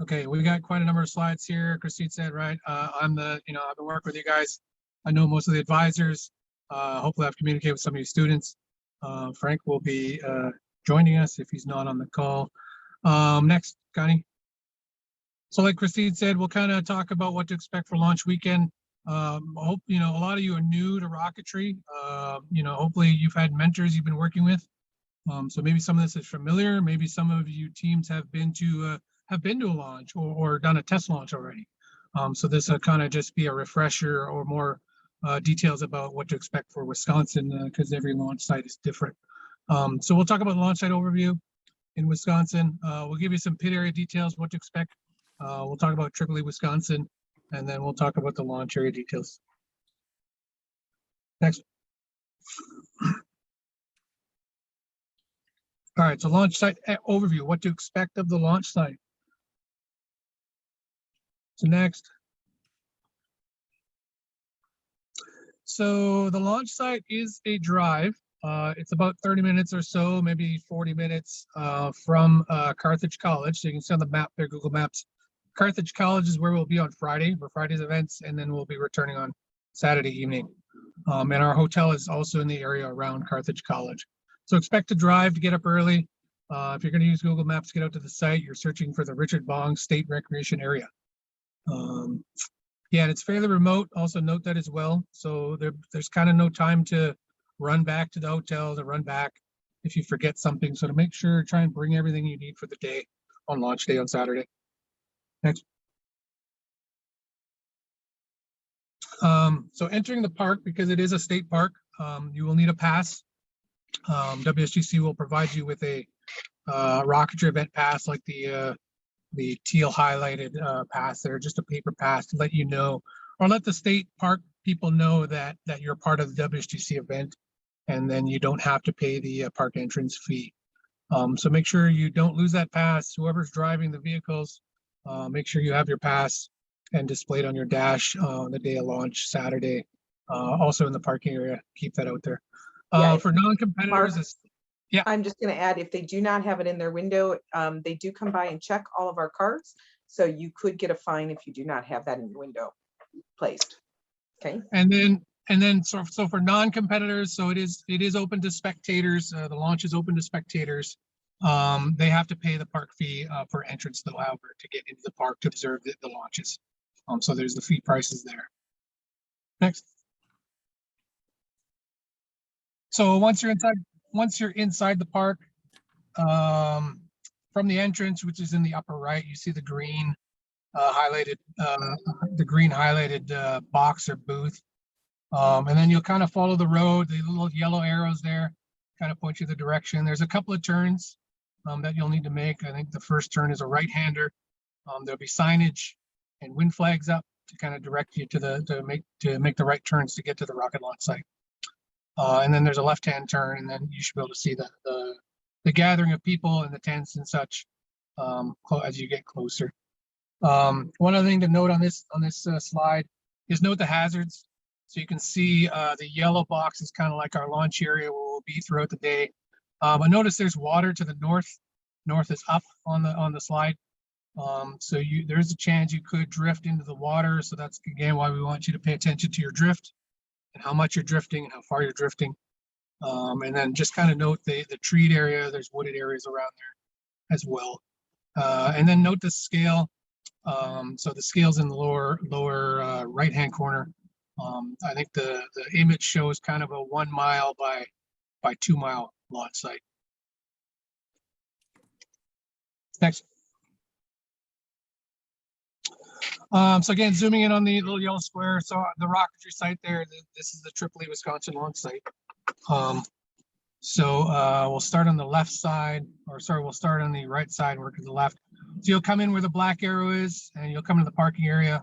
Okay, we got quite a number of slides here. Christine said, right, I've been working with you guys. I know most of the advisors. Hopefully I've communicated with some of you students. Frank will be joining us if he's not on the call. Next, Connie. So like Christine said, we'll kind of talk about what to expect for launch weekend. I hope, a lot of you are new to rocketry. Hopefully you've had mentors you've been working with. So maybe some of this is familiar. Maybe some of you teams have been to a launch or done a test launch already. So this will kind of just be a refresher or more details about what to expect for Wisconsin because every launch site is different. So we'll talk about the launch site overview in Wisconsin. We'll give you some pit area details, what to expect. We'll talk about Tripoli, Wisconsin, and then we'll talk about the launch area details. Next. All right, so launch site overview, what to expect of the launch site. So next. So the launch site is a drive. It's about 30 minutes or so, maybe 40 minutes from Carthage College. So you can see on the map there, Google Maps. Carthage College is where we'll be on Friday for Friday's events, and then we'll be returning on Saturday evening. And our hotel is also in the area around Carthage College. So expect to drive to get up early. If you're going to use Google Maps to get out to the site, you're searching for the Richard Bong State Recreation Area. Yeah, and it's fairly remote. Also note that as well. So there's kind of no time to run back to the hotel, to run back if you forget something. So to make sure, try and bring everything you need for the day on launch day on Saturday. Next. So entering the park, because it is a state park, you will need a pass. WSGC will provide you with a rocketry event pass, like the teal highlighted pass there, just a paper pass to let you know, or let the state park people know that you're part of the WSGC event, and then you don't have to pay the park entrance fee. So make sure you don't lose that pass. Whoever's driving the vehicles, make sure you have your pass and displayed on your dash on the day of launch, Saturday. Also in the parking area, keep that out there. For non-competitors, yeah. I'm just going to add, if they do not have it in their window, they do come by and check all of our cards. So you could get a fine if you do not have that in your window placed. Okay. And then so for non-competitors, so it is open to spectators. The launch is open to spectators. They have to pay the park fee for entrance, though, however, to get into the park to observe the launches. So there's the fee prices there. Next. So once you're inside the park, from the entrance, which is in the upper right, you see the green highlighted box or booth. And then you'll kind of follow the road. The little yellow arrows there kind of point you the direction. There's a couple of turns that you'll need to make. I think the first turn is a right-hander. There'll be signage and wind flags up to kind of direct you to make the right turns to get to the rocket launch site. And then there's a left-hand turn, and then you should be able to see the gathering of people and the tents and such as you get closer. One other thing to note on this slide is note the hazards. So you can see the yellow box is kind of like our launch area where we'll be throughout the day. But notice there's water to the north. North is up on the slide. So there's a chance you could drift into the water. So that's again why we want you to pay attention to your drift and how much you're drifting and how far you're drifting. And then just kind of note the treed area. There's wooded areas around there as well. And then note the scale. So the scale's in the lower right-hand corner. I think the image shows kind of a 1 mile by 2 mile launch site. Next. So again, zooming in on the little yellow square. So the rocketry site there, this is the Tripoli, Wisconsin launch site. We'll start on the left side, or sorry, we'll start on the right side, work to the left. So you'll come in where the black arrow is, and you'll come into the parking area,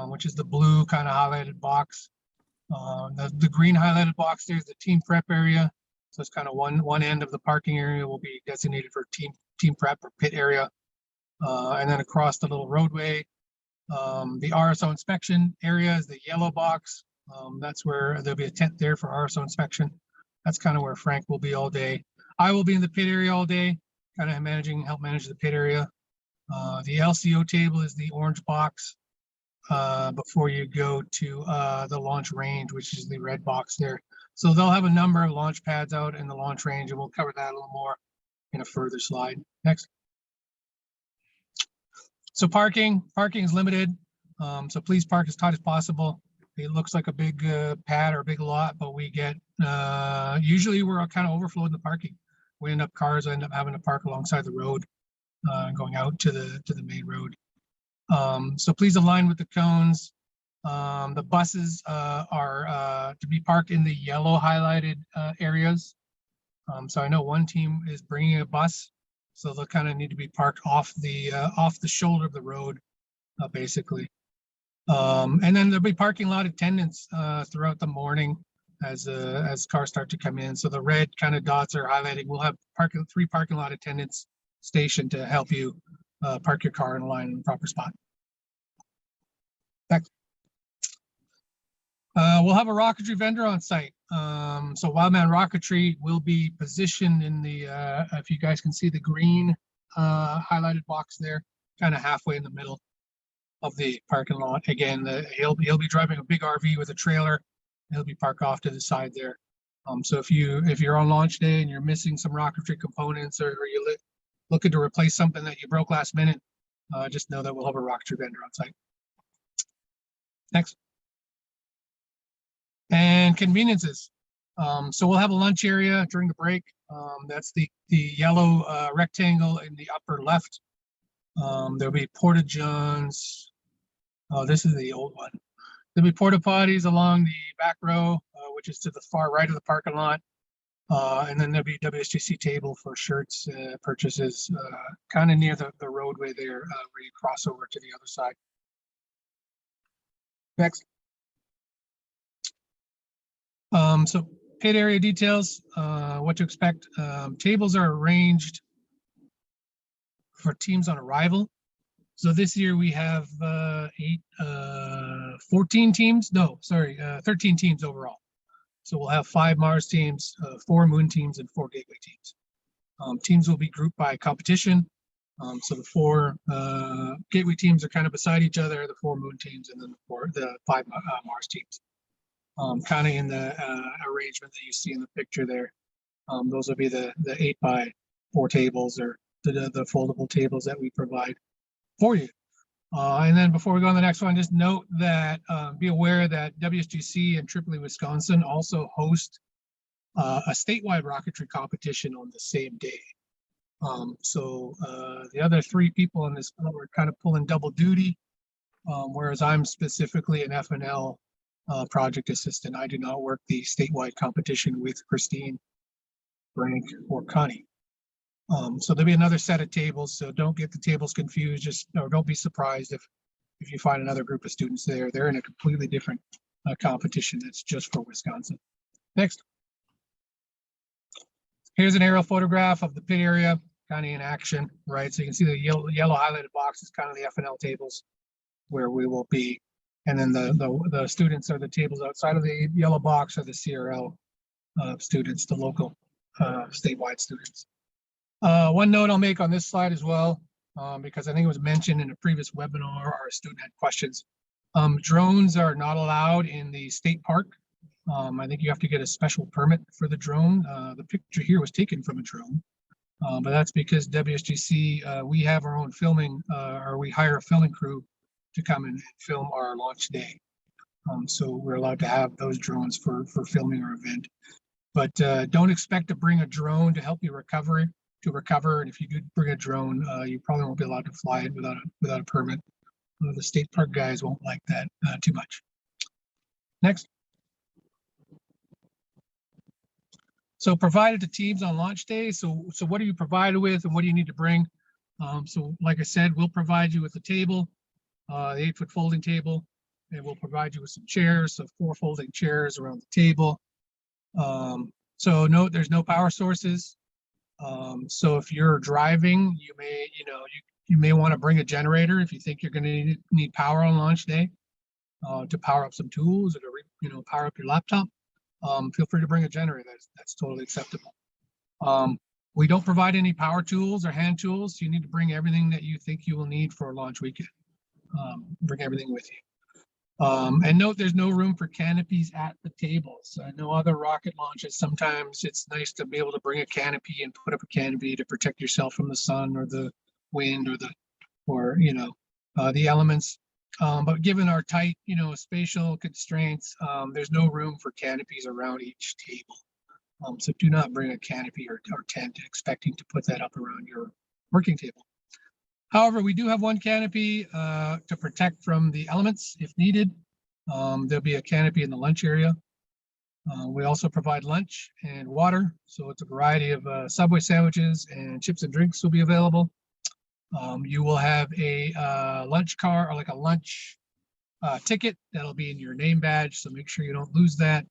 which is the blue kind of highlighted box. The green highlighted box there is the team prep area. So it's kind of one end of the parking area will be designated for team prep or pit area. And then across the little roadway, the RSO inspection area is the yellow box. That's where there'll be a tent there for RSO inspection. That's kind of where Frank will be all day. I will be in the pit area all day, kind of help manage the pit area. The LCO table is the orange box before you go to the launch range, which is the red box there. So they'll have a number of launch pads out in the launch range, and we'll cover that a little more in a further slide. Next. So parking is limited. So please park as tight as possible. It looks like a big pad or a big lot, but we get, usually we're kind of overflowing the parking. Cars end up having to park alongside the road, going out to the main road. So please align with the cones. The buses are to be parked in the yellow highlighted areas. So I know one team is bringing a bus, so they'll kind of need to be parked off the shoulder of the road, basically. And then there'll be parking lot attendants throughout the morning as cars start to come in. So the red kind of dots are highlighting. We'll have three parking lot attendants stationed to help you park your car in a line in the proper spot. Next. We'll have a rocketry vendor on site. So Wildman Rocketry will be positioned in the, if you guys can see the green highlighted box there, kind of halfway in the middle of the parking lot. Again, he'll be driving a big RV with a trailer. He'll be parked off to the side there. So if you're on launch day and you're missing some rocketry components, or you're looking to replace something that you broke last minute, just know that we'll have a rocketry vendor on site. Next. And conveniences. So we'll have a lunch area during the break. That's the yellow rectangle in the upper left. There'll be porta johns. Oh, this is the old one. There'll be porta potties along the back row, which is to the far right of the parking lot. And then there'll be WSGC table for shirts purchases, kind of near the roadway there, where you cross over to the other side. Next. So pit area details, what to expect. Tables are arranged for teams on arrival. So this year we have 14 teams. No, sorry, 13 teams overall. So we'll have 5 Mars teams, 4 Moon teams, and 4 Gateway teams. Teams will be grouped by competition. So the 4 Gateway teams are kind of beside each other, the 4 Moon teams, and then the 5 Mars teams. Kind of in the arrangement that you see in the picture there. Those will be the 8x4 tables, or the foldable tables that we provide for you. And then before we go on the next one, just note that be aware that WSGC and Tripoli, Wisconsin also host a statewide rocketry competition on the same day. So the other 3 people on this are kind of pulling double duty, whereas I'm specifically an FNL project assistant. I do not work the statewide competition with Christine, Frank, or Connie. So there'll be another set of tables, so don't get the tables confused, or don't be surprised if you find another group of students there. They're in a completely different competition that's just for Wisconsin. Next. Here's an aerial photograph of the pit area, kind of in action, right? So you can see the yellow highlighted box is kind of the FNL tables where we will be. And then the students are the tables outside of the yellow box, are the CRL students, the local statewide students. One note I'll make on this slide as well, because I think it was mentioned in a previous webinar, or a student had questions. Drones are not allowed in the state park. I think you have to get a special permit for the drone. The picture here was taken from a drone, but that's because WSGC, we have our own filming, or we hire a filming crew to come and film our launch day. So we're allowed to have those drones for filming our event. But don't expect to bring a drone to help you recover. And if you do bring a drone, you probably won't be allowed to fly it without a permit. The state park guys won't like that too much. Next. So provided to teams on launch day. So what are you provided with, and what do you need to bring? So like I said, we'll provide you with a table, the 8-foot folding table, and we'll provide you with some chairs, so 4 folding chairs around the table. So note there's no power sources. So if you're driving, you may want to bring a generator if you think you're going to need power on launch day, to power up some tools, or to power up your laptop. Feel free to bring a generator. That's totally acceptable. We don't provide any power tools or hand tools. You need to bring everything that you think you will need for a launch weekend. Bring everything with you. And note there's no room for canopies at the tables. I know other rocket launches, sometimes it's nice to be able to bring a canopy and put up a canopy to protect yourself from the sun or the wind or the elements. But given our tight, spatial constraints, there's no room for canopies around each table. So do not bring a canopy or tent expecting to put that up around your working table. However, we do have one canopy to protect from the elements if needed. There'll be a canopy in the lunch area. We also provide lunch and water. So it's a variety of Subway sandwiches and chips and drinks will be available. You will have a lunch car or like a lunch ticket that'll be in your name badge. So make sure you don't lose that.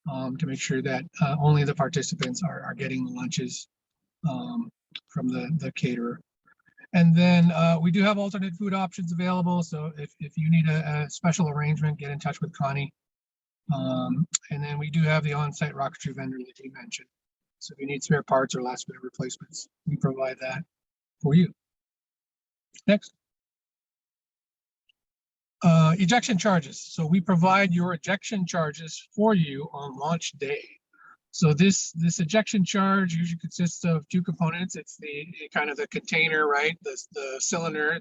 To make sure that only the participants are getting the lunches from the caterer. And then we do have alternate food options available. So if you need a special arrangement, get in touch with Connie. And then we do have the on-site rocketry vendor that you mentioned. So if you need spare parts or last minute replacements, we provide that for you. Next. Ejection charges. So we provide your ejection charges for you on launch day. So this ejection charge usually consists of two components. It's the kind of the container, right? The cylinder.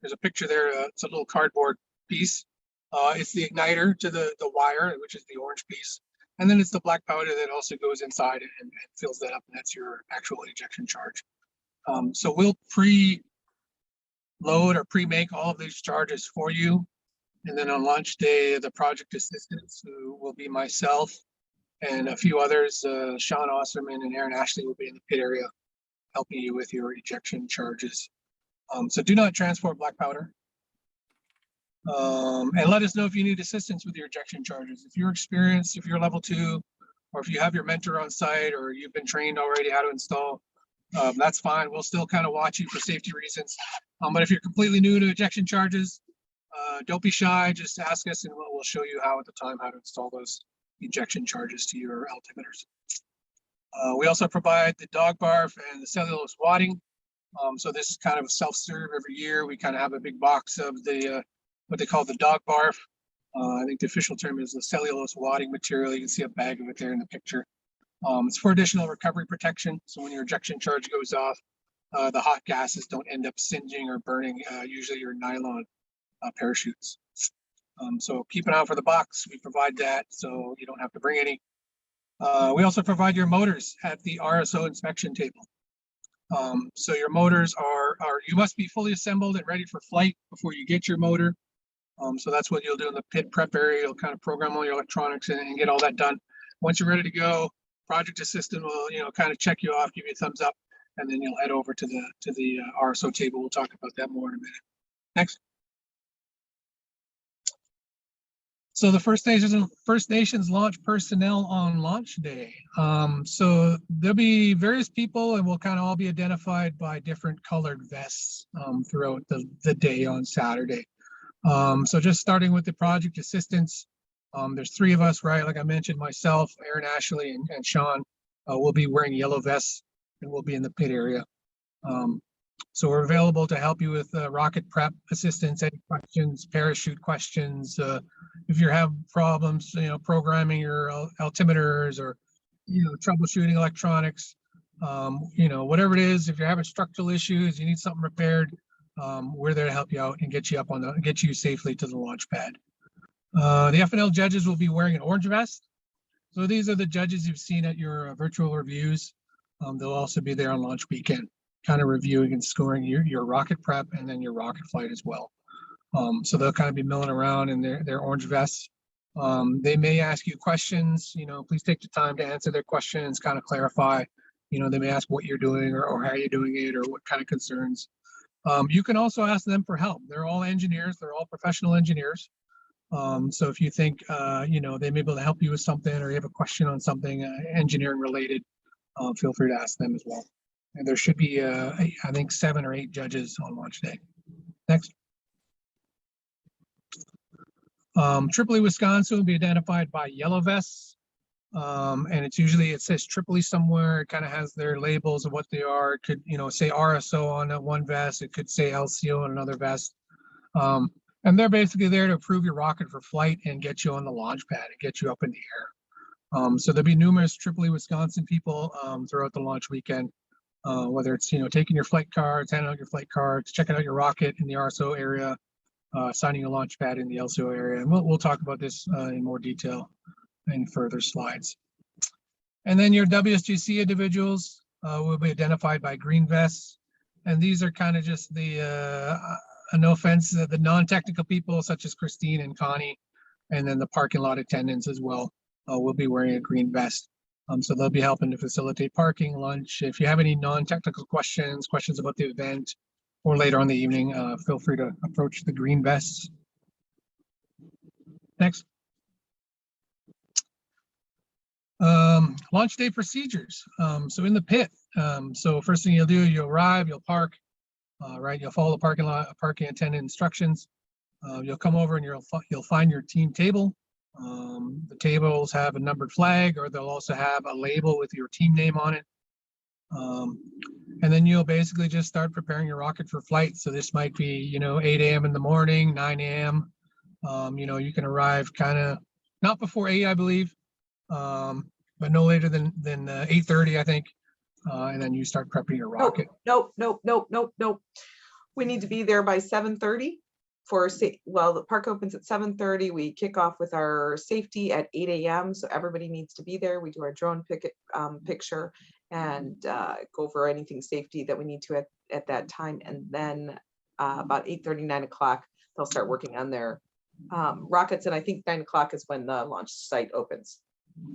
There's a picture there. It's a little cardboard piece. It's the igniter to the wire, which is the orange piece, and then it's the black powder that also goes inside and fills that up, and that's your actual ejection charge. So we'll load or pre-make all of these charges for you. And then on launch day, the project assistants, who will be myself and a few others, Sean Osterman and Aaron Ashley, will be in the pit area helping you with your ejection charges. So do not transport black powder. And let us know if you need assistance with your ejection charges. If you're experienced, if you're level 2, or if you have your mentor on site or you've been trained already how to install, that's fine. We'll still kind of watch you for safety reasons. But if you're completely new to ejection charges, don't be shy. Just ask us and we'll show you how to install those ejection charges to your altimeters. We also provide the dog barf and the cellulose wadding. So this is kind of a self-serve every year. We kind of have a big box of the what they call the dog barf. I think the official term is the cellulose wadding material. You can see a bag of it there in the picture. It's for additional recovery protection. So when your ejection charge goes off, the hot gases don't end up singeing or burning usually your nylon parachutes. So keep an eye out for the box. We provide that so you don't have to bring any. We also provide your motors at the RSO inspection table. So your motors you must be fully assembled and ready for flight before you get your motor. So that's what you'll do in the pit prep area. You'll kind of program all your electronics and get all that done. Once you're ready to go, project assistant will kind of check you off, give you a thumbs up, and then you'll head over to the RSO table. We'll talk about that more in a minute. Next. So the First Nations launch personnel on launch day. So there'll be various people and we'll kind of all be identified by different colored vests throughout the day on Saturday. So just starting with the project assistants, there's 3 of us, right? Like I mentioned, myself, Aaron Ashley, and Sean will be wearing yellow vests and we'll be in the pit area. So we're available to help you with rocket prep assistance, any questions, parachute questions. If you have problems, programming your altimeters or, troubleshooting electronics, whatever it is, if you're having structural issues, you need something repaired, we're there to help you out and get you safely to the launch pad. The FNL judges will be wearing an orange vest. So these are the judges you've seen at your virtual reviews. They'll also be there on launch weekend, kind of reviewing and scoring your rocket prep and then your rocket flight as well. So they'll kind of be milling around in their orange vests. They may ask you questions, please take the time to answer their questions, kind of clarify, they may ask what you're doing or how you're doing it or what kind of concerns. You can also ask them for help. They're all engineers, they're all professional engineers. So if you think, they may be able to help you with something or you have a question on something engineering related, feel free to ask them as well. And there should be, I think, 7 or 8 judges on launch day. Next. Tripoli, Wisconsin will be identified by yellow vests. And it's usually, it says Tripoli somewhere. It kind of has their labels of what they are. It could, you know, say RSO on one vest. It could say LCO on another vest. And they're basically there to approve your rocket for flight and get you on the launch pad and get you up in the air. So there'll be numerous Tripoli, Wisconsin people throughout the launch weekend, whether it's, you know, taking your flight cards, handing out your flight cards, checking out your rocket in the RSO area, signing a launch pad in the LCO area. And we'll talk about this in more detail in further slides. And then your WSGC individuals will be identified by green vests. And these are kind of just the, no offense, the non-technical people such as Christine and Connie, and then the parking lot attendants as well will be wearing a green vest. So they'll be helping to facilitate parking, lunch. If you have any non-technical questions about the event, or later on in the evening, feel free to approach the green vests. Next. Launch day procedures. So in the pit, so first thing you'll do, you'll arrive, you'll park, right? You'll follow the parking attendant instructions. You'll come over and you'll find your team table. The tables have a numbered flag, or they'll also have a label with your team name on it. And then you'll basically just start preparing your rocket for flight. So this might be, you know, 8 a.m. in the morning, 9 a.m. You know, you can arrive kind of not before 8, I believe, but no later than 8:30, I think. And then you start prepping your rocket. Nope. We need to be there by 7:30 for, well, the park opens at 7:30. We kick off with our safety at 8 a.m. So everybody needs to be there. We do our drone picture and go over anything safety that we need to at that time. And then about 8:30, 9 o'clock, they'll start working on their rockets. And I think 9 o'clock is when the launch site opens.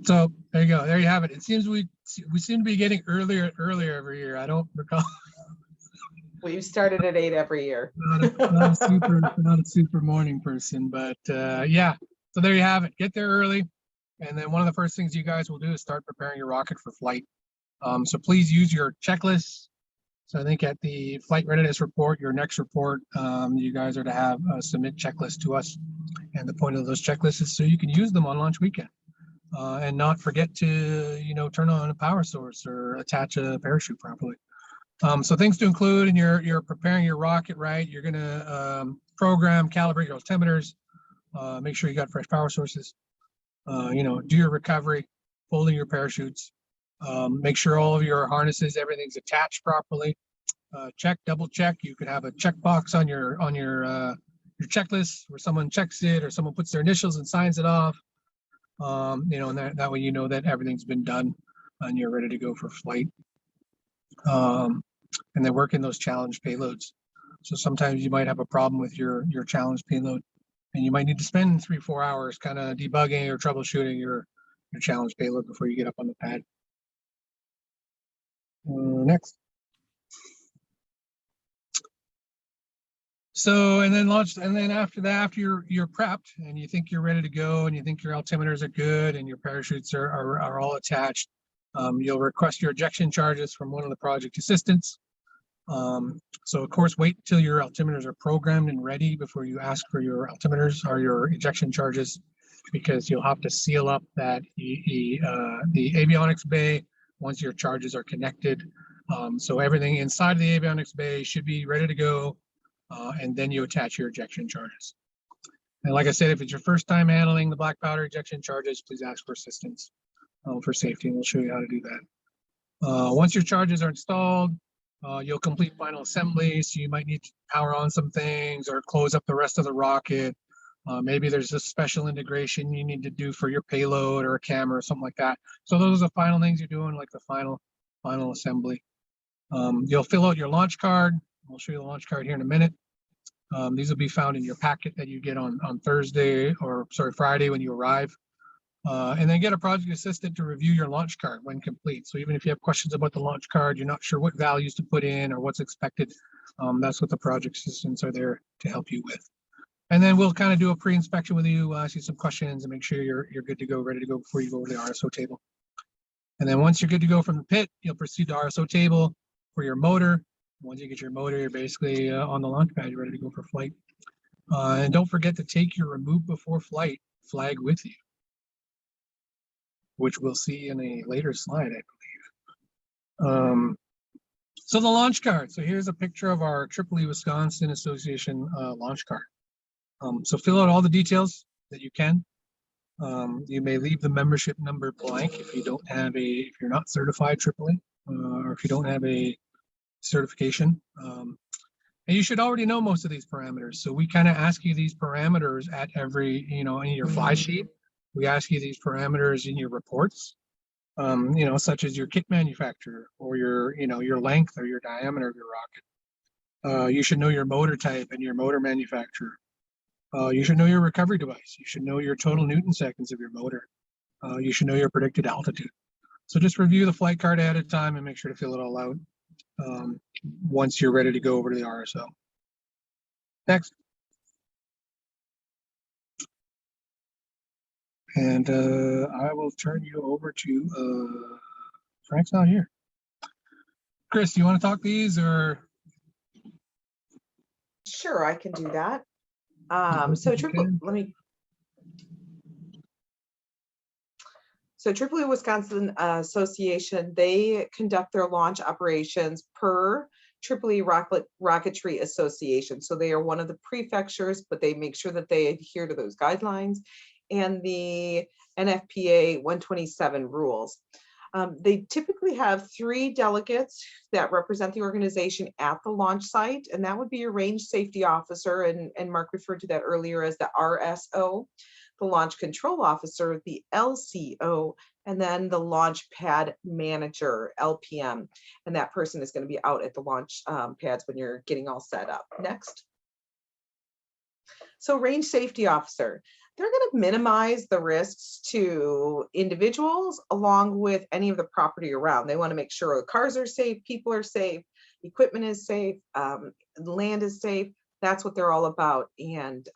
So there you go. There you have it. It seems we seem to be getting earlier and earlier every year. I don't recall. Well, you started at 8 every year. not a super morning person, but yeah. So there you have it. Get there early, and then one of the first things you guys will do is start preparing your rocket for flight. So please use your checklists. So I think at the flight readiness report, your next report, you guys are to have submit checklists to us, and the point of those checklists is so you can use them on launch weekend. And not forget to, you know, turn on a power source or attach a parachute properly. So things to include in you're preparing your rocket, right? You're gonna program, calibrate your altimeters, make sure you got fresh power sources, you know, do your recovery, folding your parachutes, make sure all of your harnesses, everything's attached properly. Check, double check. You could have a checkbox on your checklist where someone checks it or someone puts their initials and signs it off. You know, and that way you know that everything's been done and you're ready to go for flight. And then working those challenge payloads. So sometimes you might have a problem with your challenge payload, and you might need to spend 3-4 hours kind of debugging or troubleshooting your challenge payload before you get up on the pad. Next. So, and then launch, and then after that, after you're prepped and you think you're ready to go and you think your altimeters are good and your parachutes are all attached, you'll request your ejection charges from one of the project assistants. So of course, wait until your altimeters are programmed and ready before you ask for your altimeters or your ejection charges, because you'll have to seal up that the avionics bay once your charges are connected. So everything inside of the avionics bay should be ready to go. And then you attach your ejection charges. And like I said, if it's your first time handling the black powder ejection charges, please ask for assistance for safety, and we'll show you how to do that. Once your charges are installed, you'll complete final assembly. So you might need to power on some things or close up the rest of the rocket. Maybe there's a special integration you need to do for your payload or a camera or something like that. So those are the final things you're doing, like the final assembly. You'll fill out your launch card. We'll show you the launch card here in a minute. These will be found in your packet that you get on Thursday, or sorry, Friday when you arrive. And then get a project assistant to review your launch card when complete. So even if you have questions about the launch card, you're not sure what values to put in or what's expected, that's what the project assistants are there to help you with. And then we'll kind of do a pre-inspection with you, ask you some questions and make sure you're good to go, ready to go before you go over the RSO table. And then once you're good to go from the pit, you'll proceed to RSO table for your motor. Once you get your motor, you're basically on the launch pad, you're ready to go for flight. And don't forget to take your remove before flight flag with you. which we'll see in a later slide, I believe. So the launch card. So here's a picture of our Tripoli Wisconsin Association launch card. So fill out all the details that you can. You may leave the membership number blank if you don't have if you're not certified AAA, or if you don't have a certification. And you should already know most of these parameters. So we kind of ask you these parameters at every, in your fly sheet. We ask you these parameters in your reports, such as your kit manufacturer or your length or your diameter of your rocket. You should know your motor type and your motor manufacturer. You should know your recovery device. You should know your total Newton seconds of your motor. You should know your predicted altitude. So just review the flight card ahead of time and make sure to fill it all out once you're ready to go over to the RSO. Next. And I will turn you over to Frank's not here. Chris, do you want to talk these or? Sure, I can do that. So Tripoli Wisconsin Association, they conduct their launch operations per Tripoli Rocketry Association. So they are one of the prefectures, but they make sure that they adhere to those guidelines and the NFPA 127 rules. They typically have 3 delegates that represent the organization at the launch site, and that would be your range safety officer, and Mark referred to that earlier as the RSO, the launch control officer, the LCO, and then the launch pad manager, LPM. And that person is going to be out at the launch pads when you're getting all set up. Next. So range safety officer, they're going to minimize the risks to individuals along with any of the property around. They want to make sure the cars are safe, people are safe, equipment is safe, land is safe. That's what they're all about. And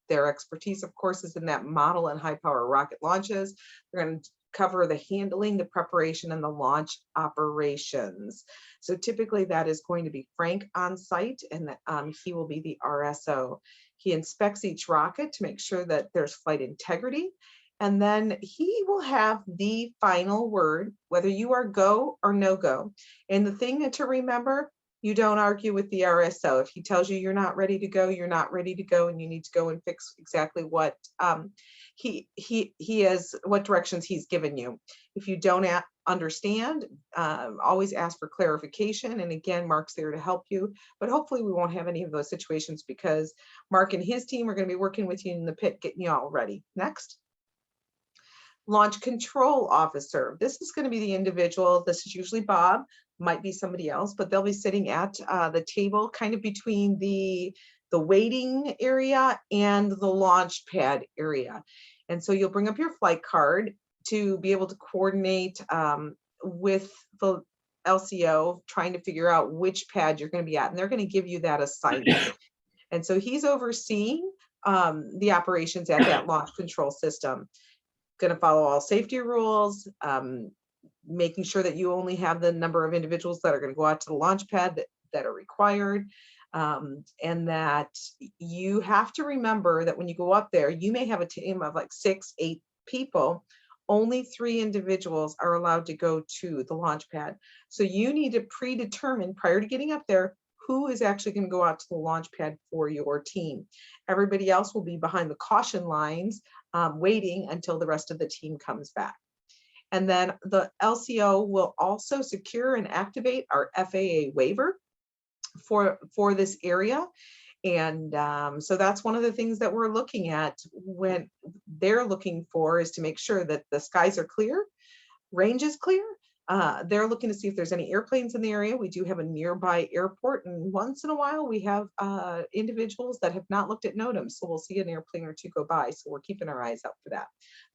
their expertise, of course, is in that model and high power rocket launches. They're going to cover the handling, the preparation, and the launch operations. So typically that is going to be Frank on site, and he will be the RSO. He inspects each rocket to make sure that there's flight integrity, and then he will have the final word, whether you are go or no go. And the thing to remember, you don't argue with the RSO. If he tells you you're not ready to go, you're not ready to go, and you need to go and fix exactly what what directions he's given you. If you don't understand, always ask for clarification. And again, Mark's there to help you, but hopefully we won't have any of those situations because Mark and his team are going to be working with you in the pit, getting you all ready. Next. Launch control officer. This is going to be the individual. This is usually Bob, might be somebody else, but they'll be sitting at the table kind of between the waiting area and the launch pad area. And so you'll bring up your flight card to be able to coordinate with the LCO, trying to figure out which pad you're going to be at. And they're going to give you that assignment. And so he's overseeing the operations at that launch control system. Going to follow all safety rules, making sure that you only have the number of individuals that are going to go out to the launch pad that are required. And that you have to remember that when you go up there, you may have a team of like 6, 8 people. Only 3 individuals are allowed to go to the launch pad. So you need to predetermine prior to getting up there who is actually going to go out to the launch pad for your team. Everybody else will be behind the caution lines, waiting until the rest of the team comes back. And then the LCO will also secure and activate our FAA waiver for this area. And so that's one of the things that we're looking at when they're looking for, is to make sure that the skies are clear, range is clear. They're looking to see if there's any airplanes in the area. We do have a nearby airport, and once in a while we have individuals that have not looked at NOTAM, so we'll see an airplane or 2 go by. So we're keeping our eyes out for that.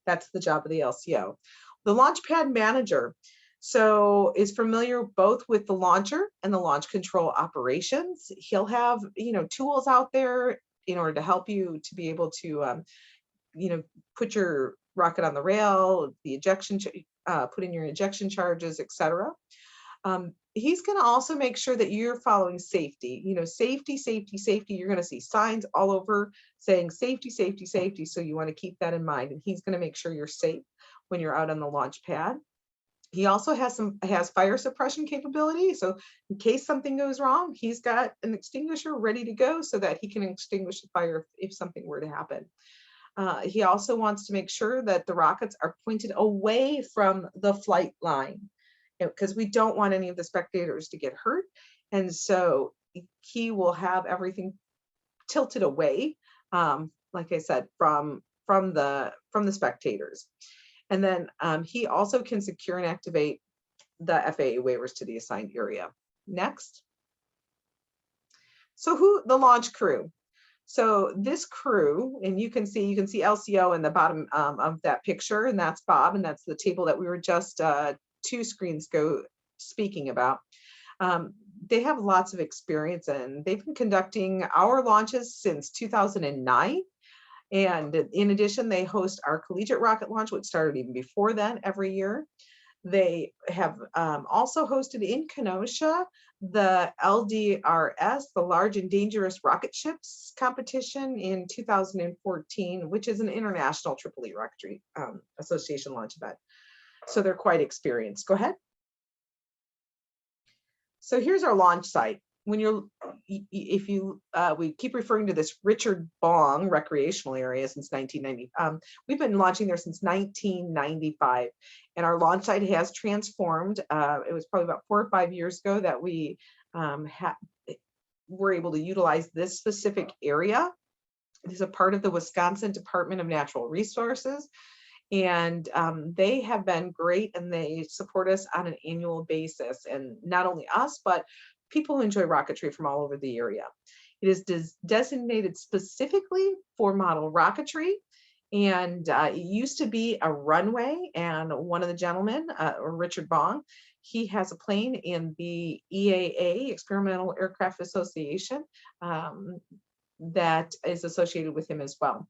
That's the job of the LCO. The launch pad manager is familiar both with the launcher and the launch control operations. He'll have tools out there in order to help you to be able to put your rocket on the rail, the ejection, put in your ejection charges, etc. He's going to also make sure that you're following safety. Safety, safety, safety. You're going to see signs all over saying safety, safety, safety. So you want to keep that in mind. And he's going to make sure you're safe. when you're out on the launch pad. He also has fire suppression capability. So in case something goes wrong, he's got an extinguisher ready to go so that he can extinguish the fire if something were to happen. He also wants to make sure that the rockets are pointed away from the flight line, because we don't want any of the spectators to get hurt. And so he will have everything tilted away, like I said, from the spectators. And then he also can secure and activate the FAA waivers to the assigned area. Next. So the launch crew. So this crew, and you can see LCO in the bottom of that picture, and that's Bob, and that's the table that we were just 2 screens ago speaking about. They have lots of experience, and they've been conducting our launches since 2009. And in addition, they host our collegiate rocket launch, which started even before then, every year. They have also hosted in Kenosha the LDRS, the Large and Dangerous Rocket Ships competition in 2014, which is an international EEE Rocketry Association launch event. So they're quite experienced. Go ahead. So here's our launch site. When we keep referring to this Richard Bong recreational area since 1990. We've been launching there since 1995, and our launch site has transformed. It was probably about 4 or 5 years ago that we were able to utilize this specific area. It is a part of the Wisconsin Department of Natural Resources, and they have been great, and they support us on an annual basis, and not only us, but people who enjoy rocketry from all over the area. It is designated specifically for model rocketry, and it used to be a runway, and one of the gentlemen, Richard Bong, he has a plane in the EAA, Experimental Aircraft Association, that is associated with him as well.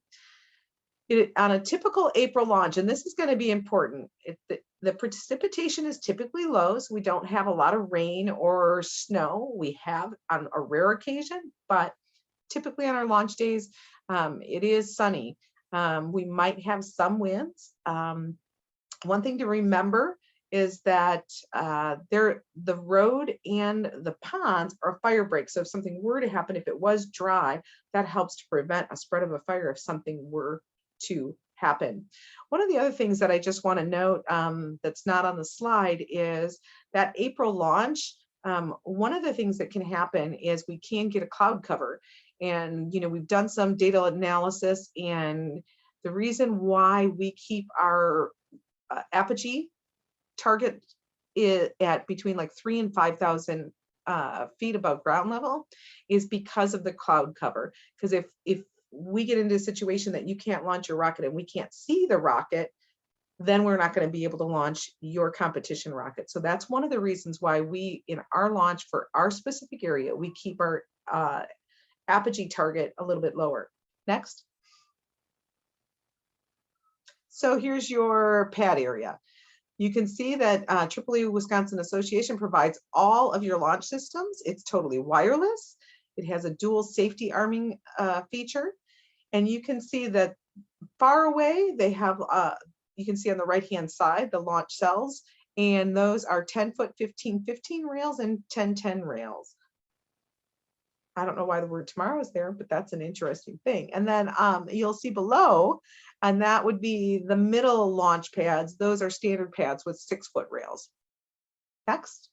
On a typical April launch, and this is going to be important, the precipitation is typically low, so we don't have a lot of rain or snow. We have on a rare occasion, but typically on our launch days, it is sunny. We might have some winds. One thing to remember is that the road and the ponds are fire breaks. So if something were to happen, if it was dry, that helps to prevent a spread of a fire if something were to happen. One of the other things that I just want to note that's not on the slide is that April launch. One of the things that can happen is we can get a cloud cover, and we've done some data analysis, and the reason why we keep our apogee target at between like 3,000 and 5,000 feet above ground level is because of the cloud cover. Because if we get into a situation that you can't launch your rocket and we can't see the rocket, then we're not going to be able to launch your competition rocket. So that's one of the reasons why we, in our launch for our specific area, we keep our apogee target a little bit lower. Next. So here's your pad area. You can see that EEE Wisconsin Association provides all of your launch systems. It's totally wireless. It has a dual safety arming feature. And you can see that far away, they have, you can see on the right-hand side, the launch cells, and those are 10-foot 15-15 rails and 10-10 rails. I don't know why the word tomorrow is there, but that's an interesting thing. And then you'll see below, and that would be the middle launch pads. Those are standard pads with 6-foot rails. Next.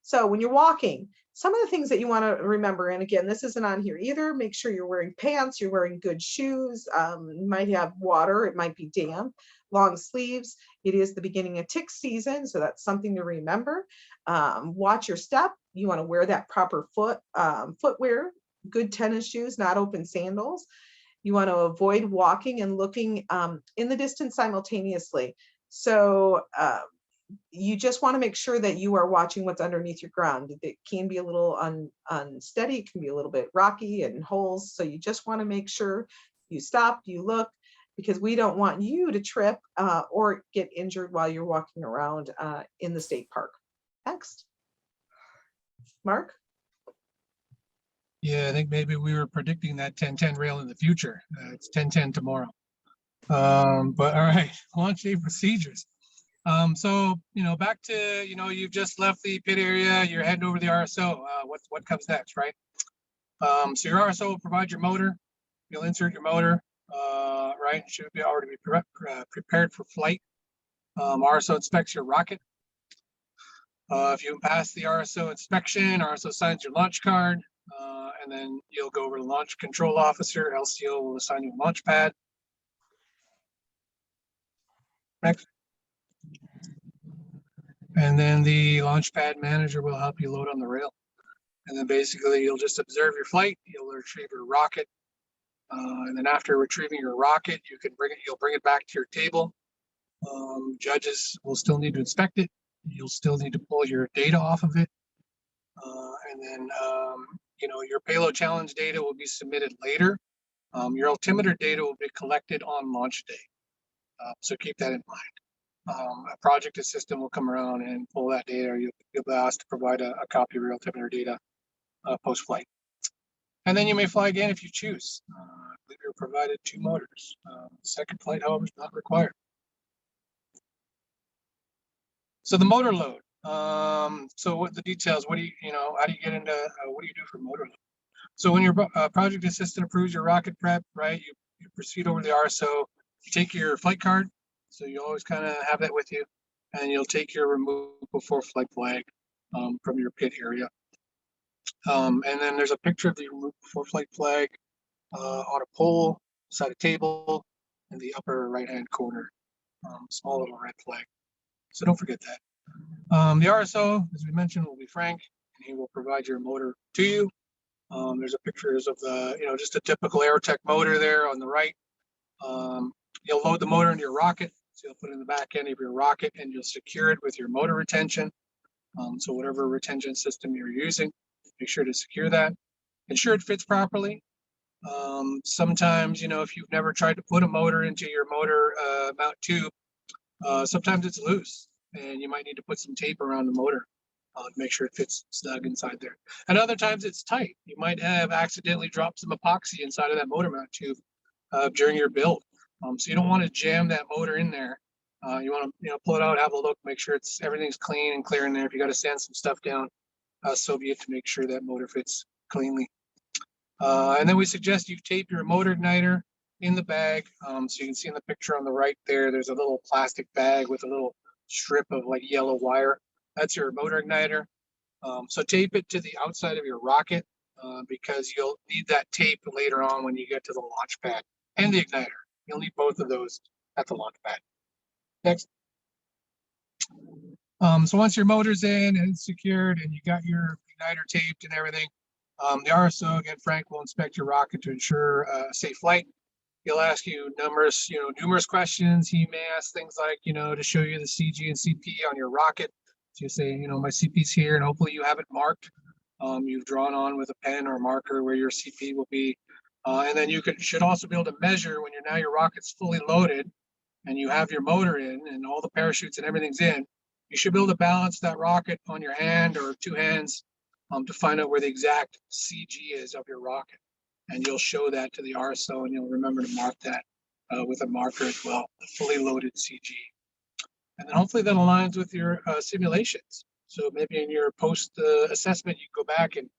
So when you're walking, some of the things that you want to remember, and again, this isn't on here either, make sure you're wearing pants, you're wearing good shoes, you might have water, it might be damp, long sleeves. It is the beginning of tick season, so that's something to remember. Watch your step. You want to wear that proper footwear, good tennis shoes, not open sandals. You want to avoid walking and looking in the distance simultaneously. So you just want to make sure that you are watching what's underneath your ground. It can be a little unsteady, it can be a little bit rocky and holes. So you just want to make sure you stop, you look, because we don't want you to trip or get injured while you're walking around in the state park. Next. Mark? Yeah, I think maybe we were predicting that 10-10 rail in the future. It's 10-10 tomorrow. But all right, launch day procedures. So, back to, you've just left the pit area, you're heading over to the RSO. What comes next, right? So your RSO will provide your motor. You'll insert your motor, right? It should be already be prepared for flight. RSO inspects your rocket. If you pass the RSO inspection, RSO signs your launch card, and then you'll go over to launch control officer. LCO will assign you a launch pad. Next. And then the launch pad manager will help you load on the rail. And then basically you'll just observe your flight. You'll retrieve your rocket. And then after retrieving your rocket, you'll bring it back to your table. Judges will still need to inspect it. You'll still need to pull your data off of it. And then, your payload challenge data will be submitted later. Your altimeter data will be collected on launch day. So keep that in mind. A project assistant will come around and pull that data, or you'll be asked to provide a copy of your altimeter data post-flight. And then you may fly again if you choose. I believe you're provided 2 motors. Second flight, however, is not required. So the motor load. So what the details, how do you get into, what do you do for motor load? So when your project assistant approves your rocket prep, right, you proceed over the RSO, you take your flight card. So you always kind of have that with you, and you'll take your remove before flight flag from your pit area. And then there's a picture of the remove before flight flag on a pole beside a table in the upper right-hand corner, small little red flag. So don't forget that. The RSO, as we mentioned, will be Frank, and he will provide your motor to you. There's a pictures of the, just a typical Aerotech motor there on the right. You'll load the motor into your rocket. So you'll put it in the back end of your rocket and you'll secure it with your motor retention. So whatever retention system you're using, make sure to secure that. Ensure it fits properly. Sometimes, if you've never tried to put a motor into your motor mount tube, sometimes it's loose and you might need to put some tape around the motor to make sure it fits snug inside there. And other times it's tight. You might have accidentally dropped some epoxy inside of that motor mount tube during your build. So you don't want to jam that motor in there. You want to, pull it out, have a look, make sure everything's clean and clear in there. If you got to sand some stuff down, so be it, to make sure that motor fits cleanly. And then we suggest you tape your motor igniter in the bag. So you can see in the picture on the right there, there's a little plastic bag with a little strip of like yellow wire. That's your motor igniter. So tape it to the outside of your rocket because you'll need that tape later on when you get to the launch pad and the igniter. You'll need both of those at the launch pad. Next. So once your motor's in and it's secured and you got your igniter taped and everything, the RSO, again, Frank, will inspect your rocket to ensure a safe flight. He'll ask you numerous questions. He may ask things like, to show you the CG and CP on your rocket. So you say, my CP's here, and hopefully you have it marked. You've drawn on with a pen or a marker where your CP will be. And then you should also be able to measure when your rocket's fully loaded and you have your motor in and all the parachutes and everything's in. You should be able to balance that rocket on your hand or 2 hands to find out where the exact CG is of your rocket. And you'll show that to the RSO, and you'll remember to mark that with a marker as well, the fully loaded CG. And then hopefully that aligns with your simulations. So maybe in your post assessment, you go back and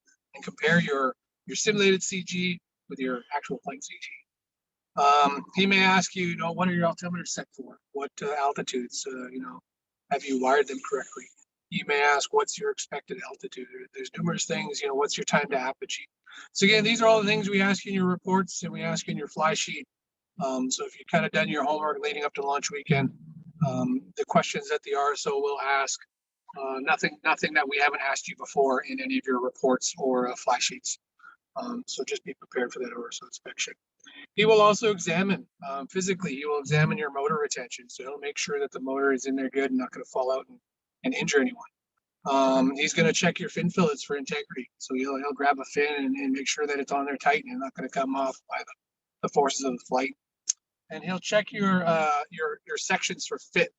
compare your simulated CG with your actual flight CG. He may ask you, what are your altimeters set for? What altitudes, have you wired them correctly? He may ask, what's your expected altitude? There's numerous things, what's your time to apogee? So again, these are all the things we ask in your reports and we ask in your fly sheet. So if you've kind of done your homework leading up to launch weekend, the questions that the RSO will ask, nothing that we haven't asked you before in any of your reports or fly sheets. So just be prepared for that RSO inspection. He will also examine physically, he will examine your motor retention. So he'll make sure that the motor is in there good and not going to fall out and injure anyone. He's going to check your fin fillets for integrity. So he'll grab a fin and make sure that it's on there tight and not going to come off by the forces of the flight. And he'll check your sections for fit.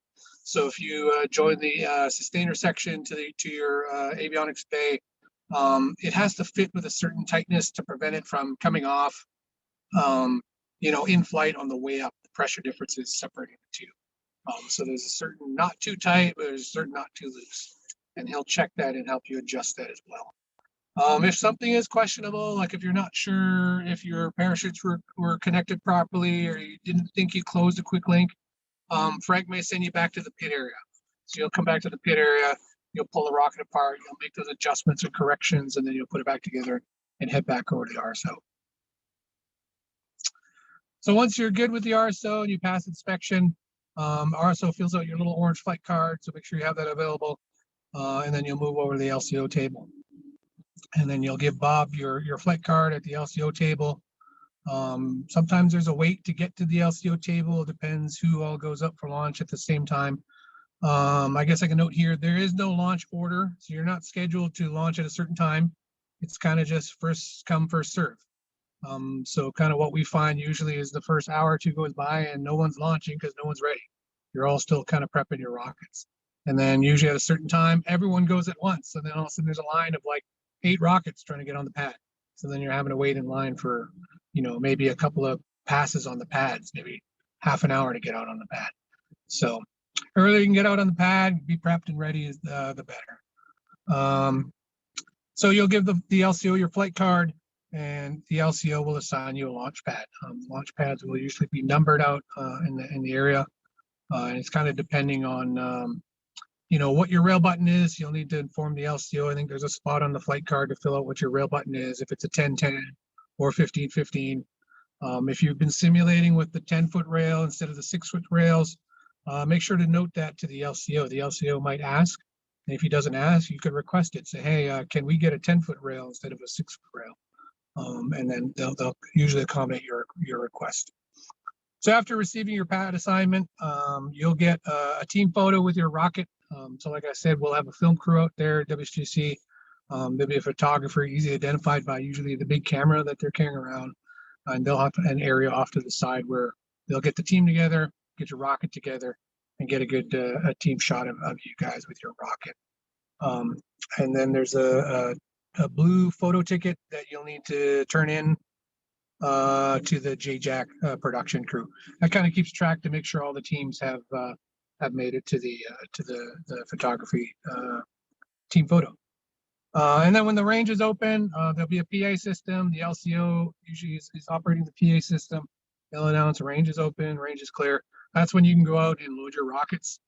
So if you join the sustainer section to your avionics bay, it has to fit with a certain tightness to prevent it from coming off, in flight on the way up. pressure differences separating the two. So there's a certain not too tight, but there's a certain not too loose. And he'll check that and help you adjust that as well. If something is questionable, like if you're not sure if your parachutes were connected properly or you didn't think you closed a quick link, Frank may send you back to the pit area. So you'll come back to the pit area, you'll pull the rocket apart, you'll make those adjustments or corrections, and then you'll put it back together and head back over to the RSO. So once you're good with the RSO and you pass inspection, RSO fills out your little orange flight card, so make sure you have that available, and then you'll move over to the LCO table. And then you'll give Bob your flight card at the LCO table. Sometimes there's a wait to get to the LCO table. It depends who all goes up for launch at the same time. I guess I can note here, there is no launch order, so you're not scheduled to launch at a certain time. It's kind of just first come, first serve. So kind of what we find usually is the first hour or two goes by and no one's launching because no one's ready. You're all still kind of prepping your rockets. And then usually at a certain time, everyone goes at once. And then all of a sudden there's a line of like 8 rockets trying to get on the pad. So then you're having to wait in line for, maybe a couple of passes on the pads, maybe half an hour to get out on the pad. So earlier you can get out on the pad, be prepped and ready is the better. So you'll give the LCO your flight card, and the LCO will assign you a launch pad. Launch pads will usually be numbered out in the area, and it's kind of depending on what your rail button is. You'll need to inform the LCO. I think there's a spot on the flight card to fill out what your rail button is, if it's a 10-10 or 15-15. If you've been simulating with the 10-foot rail instead of the 6-foot rails, make sure to note that to the LCO. The LCO might ask, and if he doesn't ask, you could request it. Say, hey, can we get a 10-foot rail instead of a 6-foot rail? And then they'll usually accommodate your request. So after receiving your pad assignment, you'll get a team photo with your rocket. So like I said, we'll have a film crew out there at WSGC. There'll be a photographer easily identified by usually the big camera that they're carrying around. And they'll have an area off to the side where they'll get the team together, get your rocket together, and get a good a team shot of you guys with your rocket. And then there's a blue photo ticket that you'll need to turn in to the JJAC production crew. That kind of keeps track to make sure all the teams have made it to the photography team photo. And then when the range is open, there'll be a PA system. The LCO usually is operating the PA system. They'll announce range is open, range is clear. That's when you can go out and load your rockets.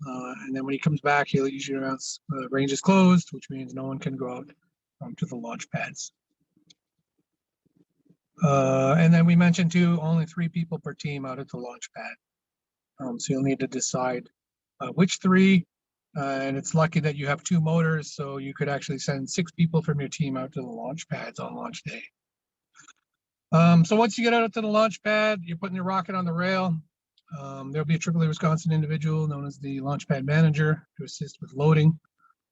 And then when he comes back, he'll usually announce range is closed, which means no one can go out to the launch pads. And then we mentioned too, only 3 people per team out at the launch pad. So you'll need to decide which 3. And it's lucky that you have 2 motors, so you could actually send 6 people from your team out to the launch pads on launch day. So once you get out to the launch pad, you're putting your rocket on the rail. There'll be a AAA Wisconsin individual known as the launch pad manager to assist with loading.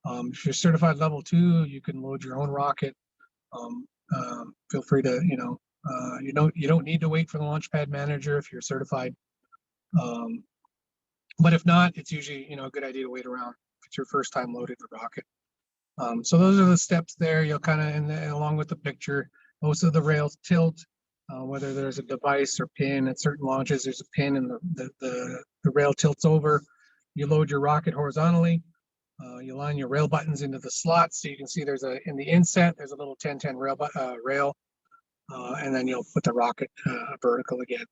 If you're certified level 2, you can load your own rocket. Feel free to, you don't need to wait for the launch pad manager if you're certified. But if not, it's usually, a good idea to wait around if it's your first time loading the rocket. So those are the steps there. You'll kind of, along with the picture, most of the rails tilt, whether there's a device or pin at certain launches, there's a pin and the rail tilts over. You load your rocket horizontally. You line your rail buttons into the slots. So you can see in the inset, there's a little 10-10 rail, and then you'll put the rocket vertical again.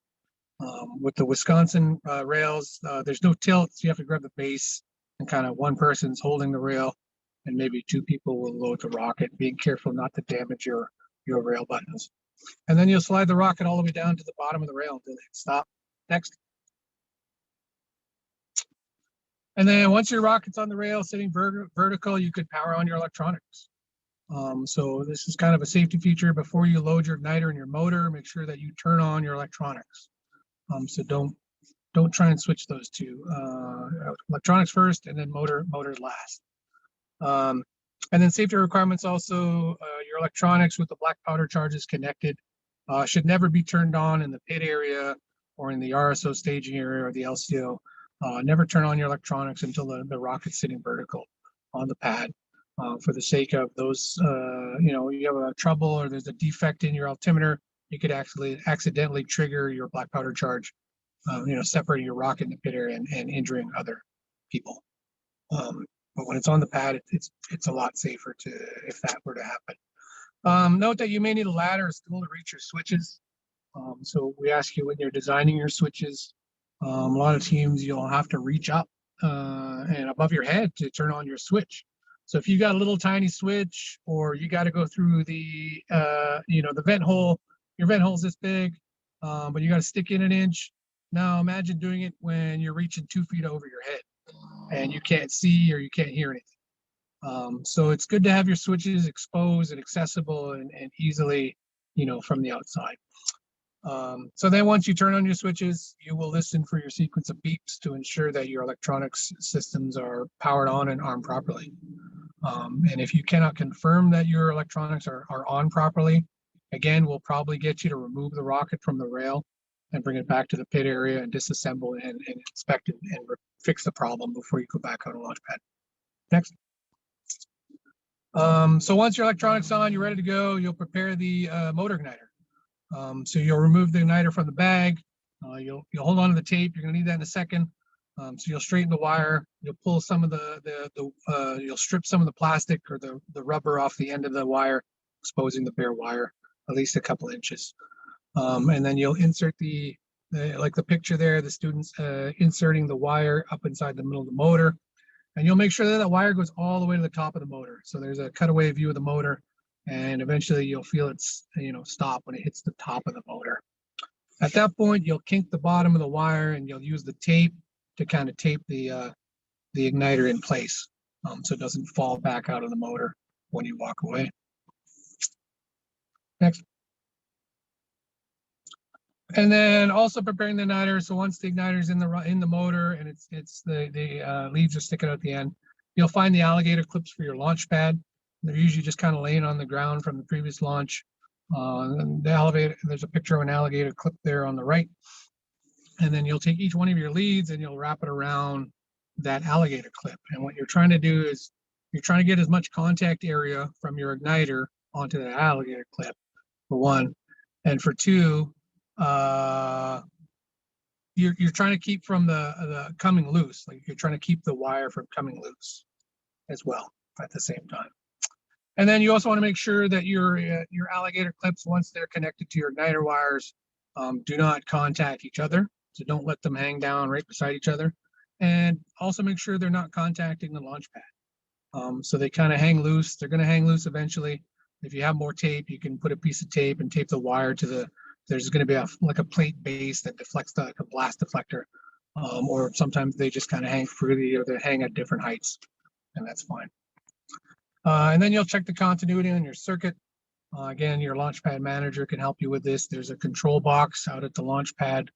With the Wisconsin rails, there's no tilt, so you have to grab the base and kind of one person's holding the rail and maybe 2 people will load the rocket, being careful not to damage your rail buttons. And then you'll slide the rocket all the way down to the bottom of the rail until they stop. Next. And then once your rocket's on the rail sitting vertical, you could power on your electronics. So this is kind of a safety feature. Before you load your igniter and your motor, make sure that you turn on your electronics. So don't try and switch those 2. Electronics first, and then motors last. And then safety requirements also, your electronics with the black powder charges connected should never be turned on in the pit area or in the RSO staging area or the LCO. Never turn on your electronics until the rocket's sitting vertical on the pad. For the sake of those, you have a trouble or there's a defect in your altimeter, you could actually accidentally trigger your black powder charge separating your rocket in the pit area and injuring other people. But when it's on the pad, it's a lot safer if that were to happen. Note that you may need a ladder or stool to reach your switches. So we ask you when you're designing your switches, a lot of teams you'll have to reach up and above your head to turn on your switch. So if you got a little tiny switch, or you got to go through the the vent hole, your vent hole's this big, but you got to stick in an inch. Now imagine doing it when you're reaching 2 feet over your head and you can't see or you can't hear anything. So it's good to have your switches exposed and accessible and easily, from the outside. So then once you turn on your switches, you will listen for your sequence of beeps to ensure that your electronics systems are powered on and armed properly. And if you cannot confirm that your electronics are on properly, again, we'll probably get you to remove the rocket from the rail and bring it back to the pit area and disassemble and inspect it and fix the problem before you go back on a launch pad. Next. So once your electronics on, you're ready to go, you'll prepare the motor igniter. So you'll remove the igniter from the bag. You'll hold on to the tape. You're going to need that in a second. So you'll straighten the wire. You'll pull some of you'll strip some of the plastic or the rubber off the end of the wire, exposing the bare wire at least a couple inches. And then you'll insert like the picture there, the students inserting the wire up inside the middle of the motor. And you'll make sure that wire goes all the way to the top of the motor. So there's a cutaway view of the motor, and eventually you'll feel it, stop when it hits the top of the motor. At that point, you'll kink the bottom of the wire, and you'll use the tape to kind of tape the igniter in place, so it doesn't fall back out of the motor when you walk away. Next. And then also preparing the igniter. So once the igniter is in the motor and the leads are sticking out at the end, you'll find the alligator clips for your launch pad. They're usually just kind of laying on the ground from the previous launch. And there's a picture of an alligator clip there on the right. And then you'll take each one of your leads and you'll wrap it around that alligator clip. And what you're trying to do is you're trying to get as much contact area from your igniter onto the alligator clip, for one. And for two, you're trying to keep from the coming loose, like you're trying to keep the wire from coming loose as well at the same time. And then you also want to make sure that your alligator clips, once they're connected to your igniter wires, do not contact each other. So don't let them hang down right beside each other. And also make sure they're not contacting the launch pad. So they kind of hang loose. They're going to hang loose eventually. If you have more tape, you can put a piece of tape and tape the wire to there's going to be like a plate base that deflects like a blast deflector. Or sometimes they just kind of hang freely, or they hang at different heights, and that's fine. And then you'll check the continuity on your circuit. Again, your launch pad manager can help you with this. There's a control box out at the launch pad.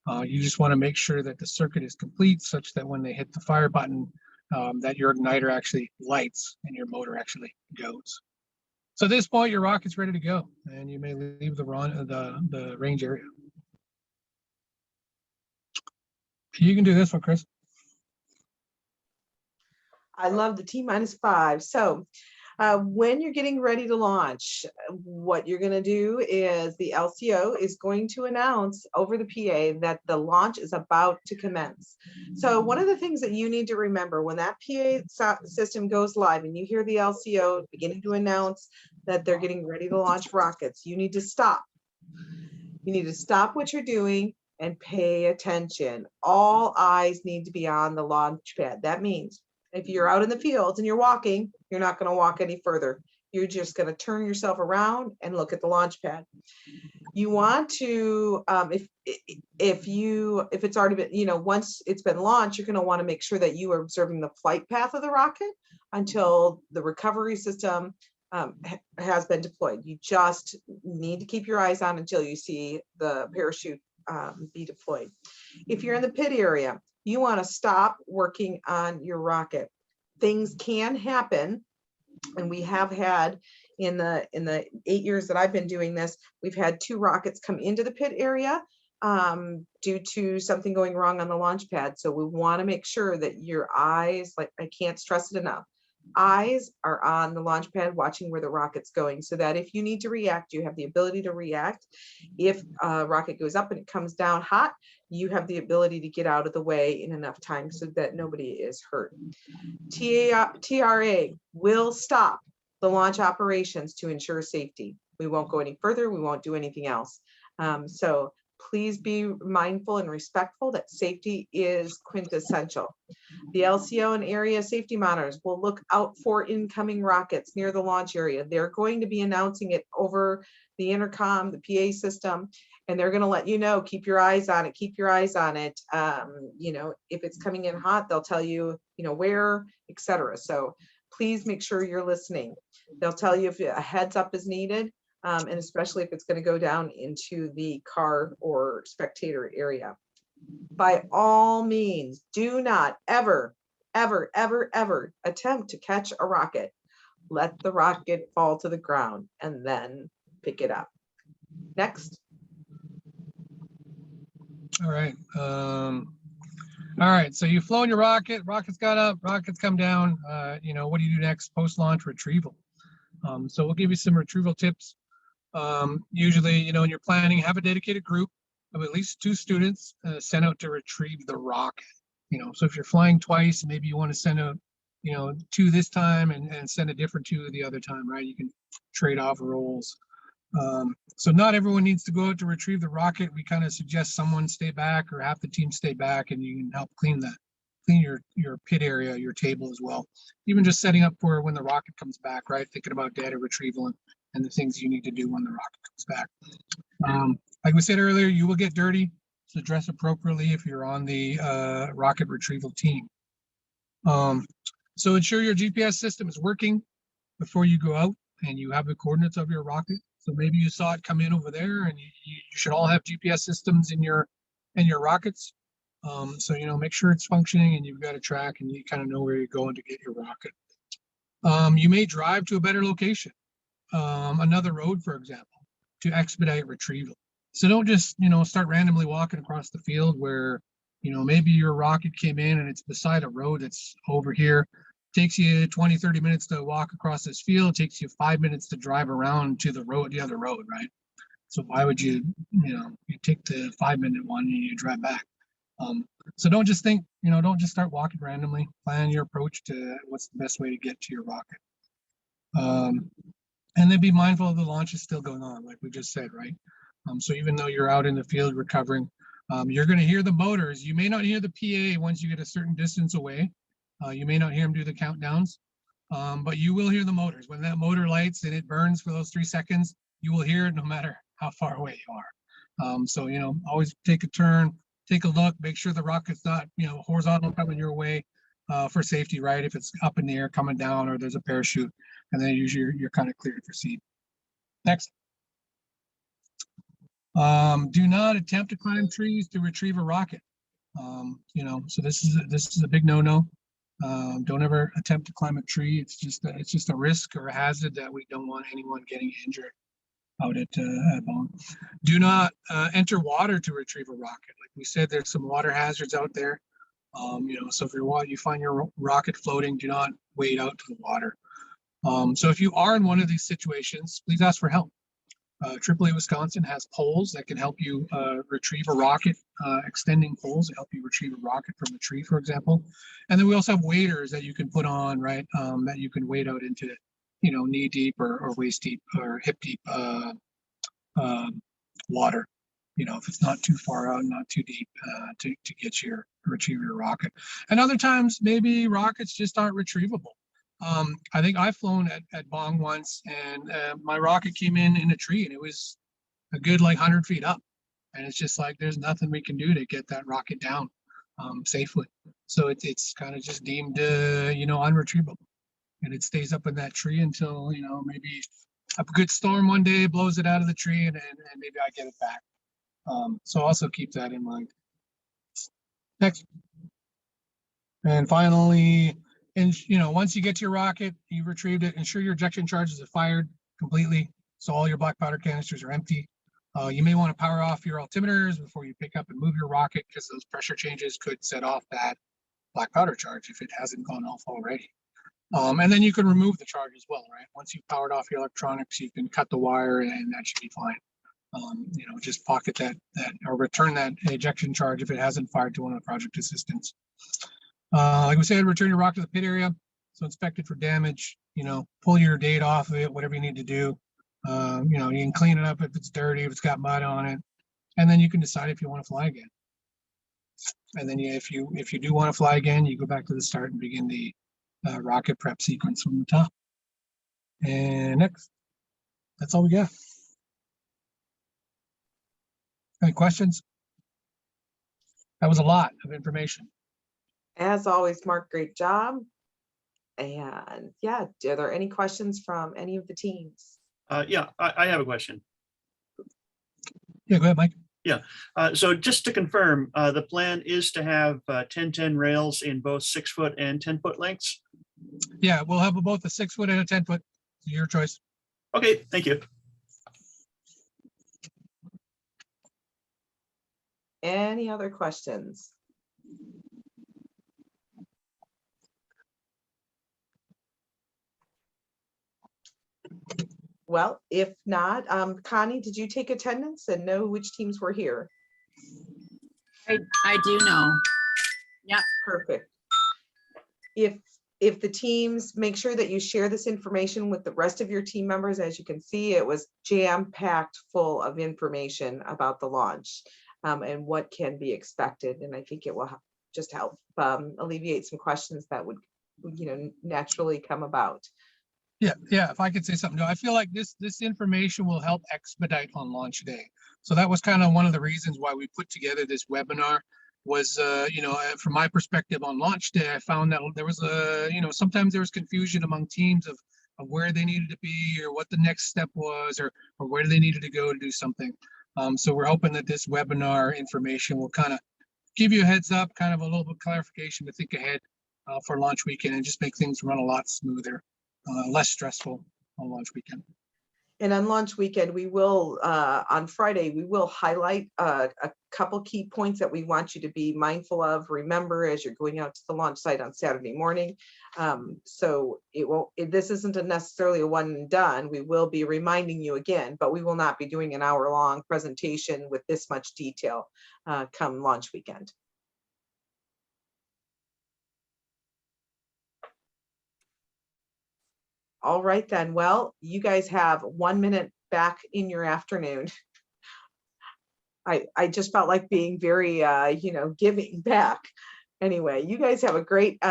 You just want to make sure that the circuit is complete, such that when they hit the fire button, that your igniter actually lights and your motor actually goes. So at this point, your rocket's ready to go, and you may leave the range area. You can do this one, Chris. I love the T-5. So when you're getting ready to launch, what you're going to do is the LCO is going to announce over the PA that the launch is about to commence. So one of the things that you need to remember when that PA system goes live and you hear the LCO beginning to announce that they're getting ready to launch rockets, you need to stop. You need to stop what you're doing and pay attention. All eyes need to be on the launch pad. That means if you're out in the fields and you're walking, you're not going to walk any further. You're just going to turn yourself around and look at the launch pad. You want to, if it's already been, once it's been launched, you're going to want to make sure that you are observing the flight path of the rocket until the recovery system has been deployed. You just need to keep your eyes on until you see the parachute be deployed. If you're in the pit area, you want to stop working on your rocket. Things can happen, and we have had in the 8 years that I've been doing this, we've had 2 rockets come into the pit area due to something going wrong on the launch pad. So we want to make sure that your eyes, like I can't stress it enough, eyes are on the launch pad watching where the rocket's going, so that if you need to react, you have the ability to react. If a rocket goes up and it comes down hot, you have the ability to get out of the way in enough time so that nobody is hurt. TRA will stop the launch operations to ensure safety. We won't go any further. We won't do anything else. So please be mindful and respectful that safety is quintessential. The LCO and area safety monitors will look out for incoming rockets near the launch area. They're going to be announcing it over the intercom, the PA system, and they're going to let you know, keep your eyes on it, keep your eyes on it. You know, if it's coming in hot, they'll tell you, you know, where, etc. So please make sure you're listening. They'll tell you if a heads up is needed, and especially if it's going to go down into the car or spectator area. By all means, do not ever, ever, ever, ever attempt to catch a rocket. Let the rocket fall to the ground and then pick it up. Next. All right. All right. So you've flown your rocket. Rocket's got up. Rocket's come down. You know, what do you do next? Post-launch retrieval. So we'll give you some retrieval tips. Usually, you know, when you're planning, have a dedicated group of at least 2 students sent out to retrieve the rocket. You know, so if you're flying twice, maybe you want to send out, you know, 2 this time and send a different 2 the other time, right? You can trade off roles. So not everyone needs to go out to retrieve the rocket. We kind of suggest someone stay back or half the team stay back, and you can help clean your pit area, your table as well. Even just setting up for when the rocket comes back, right? Thinking about data retrieval and the things you need to do when the rocket comes back. Like we said earlier, you will get dirty, so dress appropriately if you're on the rocket retrieval team. So ensure your GPS system is working before you go out and you have the coordinates of your rocket. So maybe you saw it come in over there, and you should all have GPS systems in your rockets. So, you know, make sure it's functioning and you've got a track and you kind of know where you're going to get your rocket. You may drive to a better location, another road, for example, to expedite retrieval. So don't just, you know, start randomly walking across the field where, you know, maybe your rocket came in and it's beside a road that's over here. Takes you 20, 30 minutes to walk across this field. It takes you 5 minutes to drive around to the other road, right? So why would you take the 5-minute one and you drive back? So don't just think, you know, don't just start walking randomly. Plan your approach to what's the best way to get to your rocket. And then be mindful of the launch is still going on, like we just said, right? So even though you're out in the field recovering, you're going to hear the motors. You may not hear the PA once you get a certain distance away. You may not hear them do the countdowns, but you will hear the motors. When that motor lights and it burns for those 3 seconds, you will hear it no matter how far away you are. So, you know, always take a turn, take a look, make sure the rocket's not, you know, horizontal coming your way for safety, right? If it's up in the air coming down or there's a parachute, and then usually you're kind of cleared for seed. Next. Do not attempt to climb trees to retrieve a rocket. You know, so this is a big no-no. Don't ever attempt to climb a tree. It's just a risk or a hazard that we don't want anyone getting injured out at home. Do not enter water to retrieve a rocket. Like we said, there's some water hazards out there. You know, so if you find your rocket floating, do not wade out to the water. So if you are in one of these situations, please ask for help. AAA Wisconsin has poles that can help you retrieve a rocket, extending poles that help you retrieve a rocket from a tree, for example. And then we also have waders that you can put on, right, that you can wade out into, you know, knee deep or waist deep or hip deep water, you know, if it's not too far out, not too deep to retrieve your rocket. And other times, maybe rockets just aren't retrievable. I think I've flown at Bong once, and my rocket came in a tree, and it was a good like 100 feet up, and it's just like there's nothing we can do to get that rocket down safely. So it's kind of just deemed you know, unretrievable, and it stays up in that tree until, you know, maybe a good storm one day blows it out of the tree, and maybe I get it back. So also keep that in mind. Next. And finally, and you know, once you get to your rocket, you've retrieved it, ensure your ejection charges are fired completely, so all your black powder canisters are empty. You may want to power off your altimeters before you pick up and move your rocket, because those pressure changes could set off that black powder charge if it hasn't gone off already. And then you can remove the charge as well, right? Once you've powered off your electronics, you can cut the wire and that should be fine. Just pocket that or return that ejection charge if it hasn't fired to one of the project assistants. Like we said, return your rock to the pit area. So inspect it for damage, pull your date off of it, whatever you need to do. You can clean it up if it's dirty, if it's got mud on it, and then you can decide if you want to fly again. And then if you do want to fly again, you go back to the start and begin the rocket prep sequence from the top. And next, that's all we got. Any questions? That was a lot of information. As always, Mark, great job. And yeah, are there any questions from any of the teams? Yeah, I have a question. Yeah, go ahead, Mike. Yeah, so just to confirm, the plan is to have 10-10 rails in both 6-foot and 10-foot lengths? Yeah, we'll have both a 6-foot and a 10-foot. Your choice. Okay, thank you. Any other questions? Well, if not, Connie, did you take attendance and know which teams were here? I do know. Yep. Perfect. If the teams, make sure that you share this information with the rest of your team members. As you can see, it was jam-packed full of information about the launch and what can be expected. And I think it will just help alleviate some questions that would, naturally come about. Yeah, if I could say something, I feel like this information will help expedite on launch day. So that was kind of one of the reasons why we put together this webinar was, from my perspective on launch day, I found that there was sometimes there was confusion among teams of where they needed to be or what the next step was or where they needed to go to do something. So we're hoping that this webinar information will kind of give you a heads up, kind of a little bit of clarification to think ahead for launch weekend and just make things run a lot smoother. Less stressful on launch weekend. And on launch weekend, we will, on Friday, we will highlight a couple key points that we want you to be mindful of. Remember, as you're going out to the launch site on Saturday morning. So this isn't necessarily a one and done. We will be reminding you again, but we will not be doing an hour-long presentation with this much detail come launch weekend. All right, then. Well, you guys have 1 minute back in your afternoon. I just felt like being very, giving back. Anyway, you guys have a great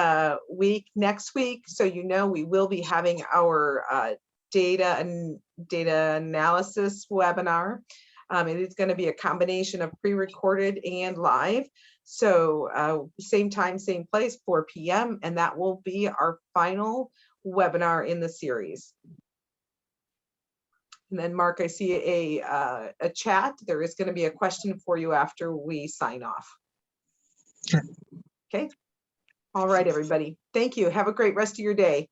week next week. So, we will be having our data analysis webinar. It is going to be a combination of pre-recorded and live. So same time, same place, 4 p.m. And that will be our final webinar in the series. And then Mark, I see a chat. There is going to be a question for you after we sign off. Sure. Okay. All right, everybody. Thank you. Have a great rest of your day.